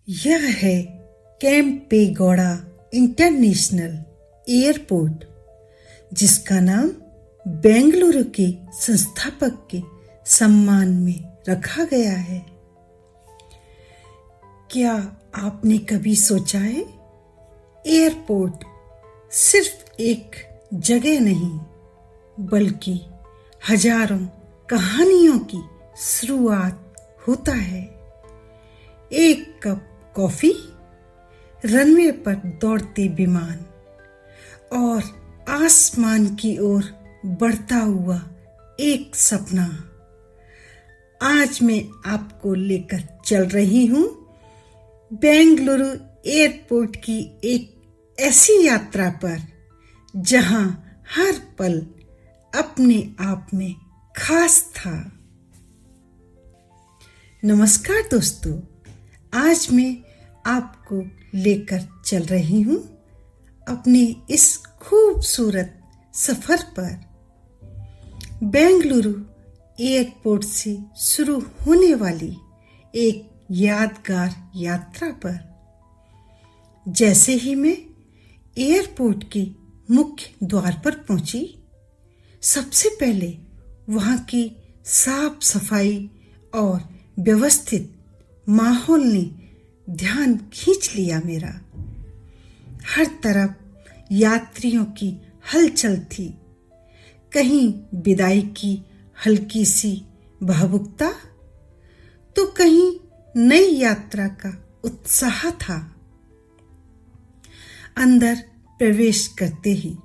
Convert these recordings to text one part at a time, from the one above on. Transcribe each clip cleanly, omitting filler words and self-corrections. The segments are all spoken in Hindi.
यह है केम्पेगौड़ा इंटरनेशनल एयरपोर्ट, जिसका नाम बेंगलुरु के संस्थापक के सम्मान में रखा गया है। क्या आपने कभी सोचा है, एयरपोर्ट सिर्फ एक जगह नहीं, बल्कि हजारों कहानियों की शुरुआत होता है। एक कप कॉफी, रनवे पर दौड़ते विमान और आसमान की ओर बढ़ता हुआ एक सपना। आज मैं आपको लेकर चल रही हूँ बेंगलुरु एयरपोर्ट की एक ऐसी यात्रा पर, जहाँ हर पल अपने आप में खास था। नमस्कार दोस्तों, आज मैं आपको लेकर चल रही हूँ अपने इस खूबसूरत सफर पर। बेंगलुरु एयरपोर्ट से शुरू होने वाली एक यादगार यात्रा पर। जैसे ही मैं एयरपोर्ट के मुख्य द्वार पर पहुंची, सबसे पहले वहां की साफ सफाई और व्यवस्थित माहौल ने ध्यान खींच लिया मेरा। हर तरफ यात्रियों की हलचल थी, कहीं विदाई की हल्की सी भावुकता, तो कहीं नई यात्रा का उत्साह था। अंदर प्रवेश करते ही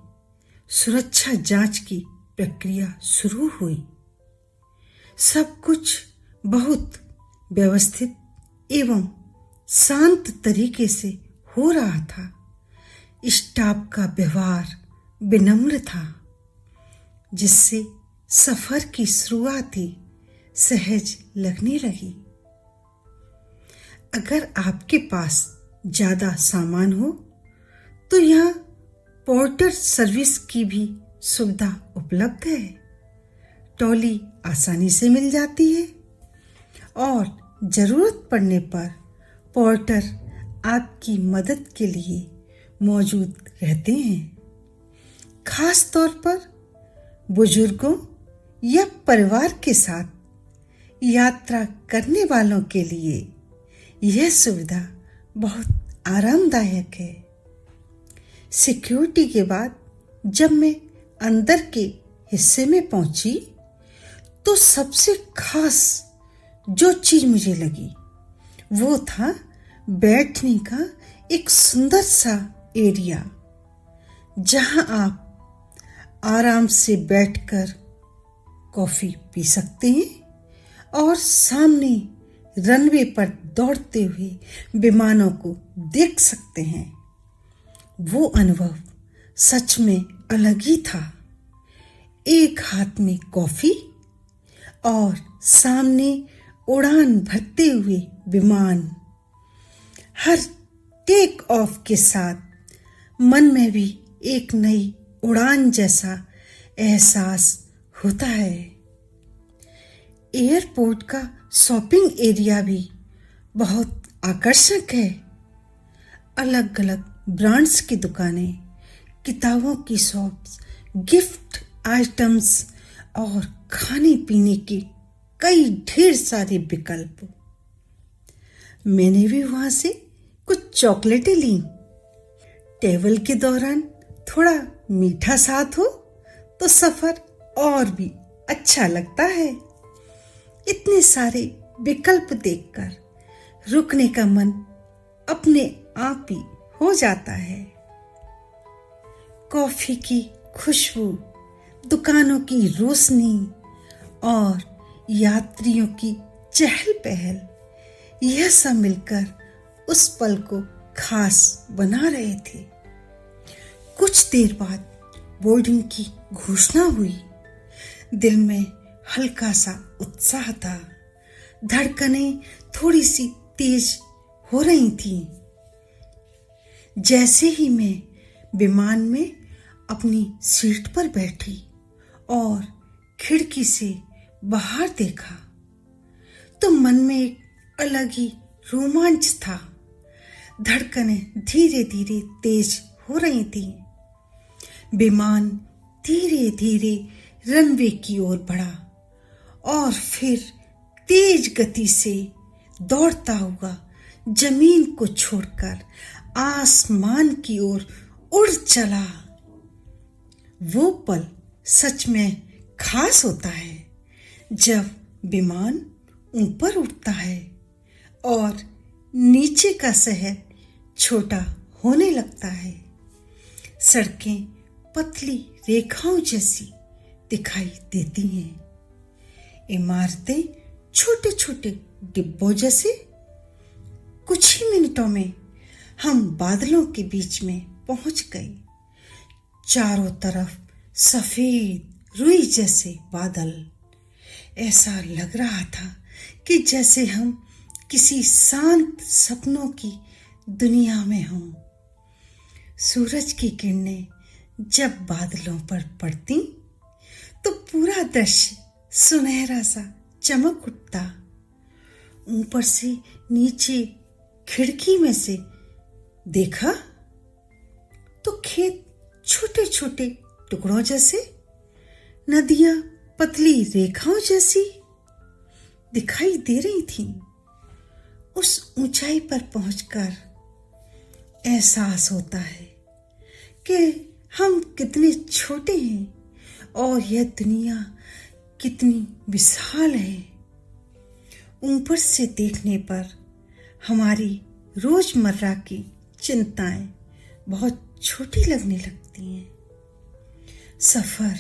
सुरक्षा जांच की प्रक्रिया शुरू हुई। सब कुछ बहुत व्यवस्थित एवं शांत तरीके से हो रहा था। स्टाफ का व्यवहार विनम्र था, जिससे सफर की शुरुआत ही सहज लगने लगी। अगर आपके पास ज्यादा सामान हो तो यहाँ पोर्टर सर्विस की भी सुविधा उपलब्ध है। ट्रॉली आसानी से मिल जाती है और जरूरत पड़ने पर पोर्टर आपकी मदद के लिए मौजूद रहते हैं। खास तौर पर बुजुर्गों या परिवार के साथ यात्रा करने वालों के लिए यह सुविधा बहुत आरामदायक है। सिक्योरिटी के बाद जब मैं अंदर के हिस्से में पहुंची, तो सबसे खास जो चीज मुझे लगी वो था बैठने का एक सुंदर सा एरिया, जहां आप आराम से बैठकर कॉफी पी सकते हैं और सामने रनवे पर दौड़ते हुए विमानों को देख सकते हैं। वो अनुभव सच में अलग ही था। एक हाथ में कॉफी और सामने उड़ान भरते हुए विमान। हर टेक ऑफ के साथ मन में भी एक नई उड़ान जैसा एहसास होता है। एयरपोर्ट का शॉपिंग एरिया भी बहुत आकर्षक है। अलग अलग ब्रांड्स की दुकानें, किताबों की शॉप्स, गिफ्ट आइटम्स और खाने पीने के कई ढेर सारे विकल्प। मैंने भी वहां से कुछ चॉकलेटें ली। ट्रैवल के दौरान थोड़ा मीठा साथ हो तो सफर और भी अच्छा लगता है। इतने सारे विकल्प देखकर रुकने का मन अपने आप ही हो जाता है। कॉफी की खुशबू, दुकानों की रोशनी और यात्रियों की चहल पहल, यह सब मिलकर उस पल को खास बना रहे थे। कुछ देर बाद बोर्डिंग की घोषणा हुई। दिल में हल्का सा उत्साह था। धड़कनें थोड़ी सी तेज हो रही थीं। जैसे ही मैं विमान में अपनी सीट पर बैठी और खिड़की से बाहर देखा, तो मन में एक अलग ही रोमांच था। धड़कनें धीरे धीरे तेज हो रही थी। विमान धीरे धीरे रनवे की ओर बढ़ा और फिर तेज गति से दौड़ता हुआ जमीन को छोड़कर आसमान की ओर उड़ चला। वो पल सच में खास होता है जब विमान ऊपर उठता है और नीचे का शहर छोटा होने लगता है। सड़कें पतली रेखाओं जैसी दिखाई देती हैं, इमारतें छोटे छोटे डिब्बों जैसे। कुछ ही मिनटों में हम बादलों के बीच में पहुंच गए। चारों तरफ सफेद रुई जैसे बादल। ऐसा लग रहा था कि जैसे हम किसी शांत सपनों की दुनिया में हों। सूरज की किरणें जब बादलों पर पड़ती तो पूरा दृश्य सुनहरा सा चमक उठता। ऊपर से नीचे खिड़की में से देखा तो खेत छोटे छोटे टुकड़ों जैसे, नदियां पतली रेखाओं जैसी दिखाई दे रही थीं। उस ऊंचाई पर पहुंचकर एहसास होता है कि हम कितने छोटे हैं और यह दुनिया कितनी विशाल है। ऊपर से देखने पर हमारी रोजमर्रा की चिंताएं बहुत छोटी लगने लगती हैं। सफर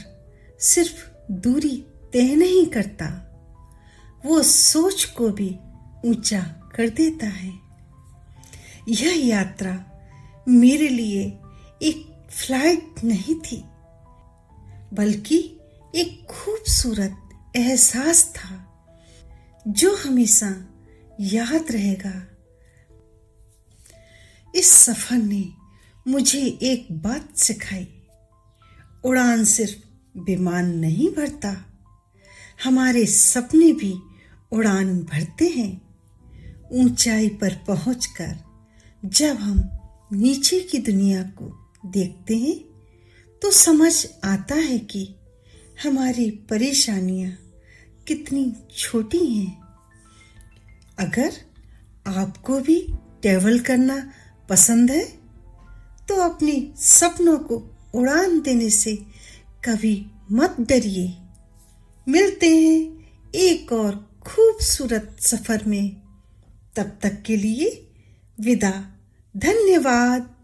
सिर्फ दूरी तय नहीं करता, वो सोच को भी ऊंचा कर देता है। यह यात्रा मेरे लिए एक फ्लाइट नहीं थी, बल्कि एक खूबसूरत एहसास था जो हमेशा याद रहेगा। इस सफर ने मुझे एक बात सिखाई, उड़ान सिर्फ विमान नहीं भरता, हमारे सपने भी उड़ान भरते हैं। ऊंचाई पर पहुंचकर जब हम नीचे की दुनिया को देखते हैं तो समझ आता है कि हमारी परेशानियां कितनी छोटी हैं। अगर आपको भी ट्रैवल करना पसंद है तो अपने सपनों को उड़ान देने से कभी मत डरिए। मिलते हैं एक और खूबसूरत सफर में। तब तक के लिए विदा। धन्यवाद।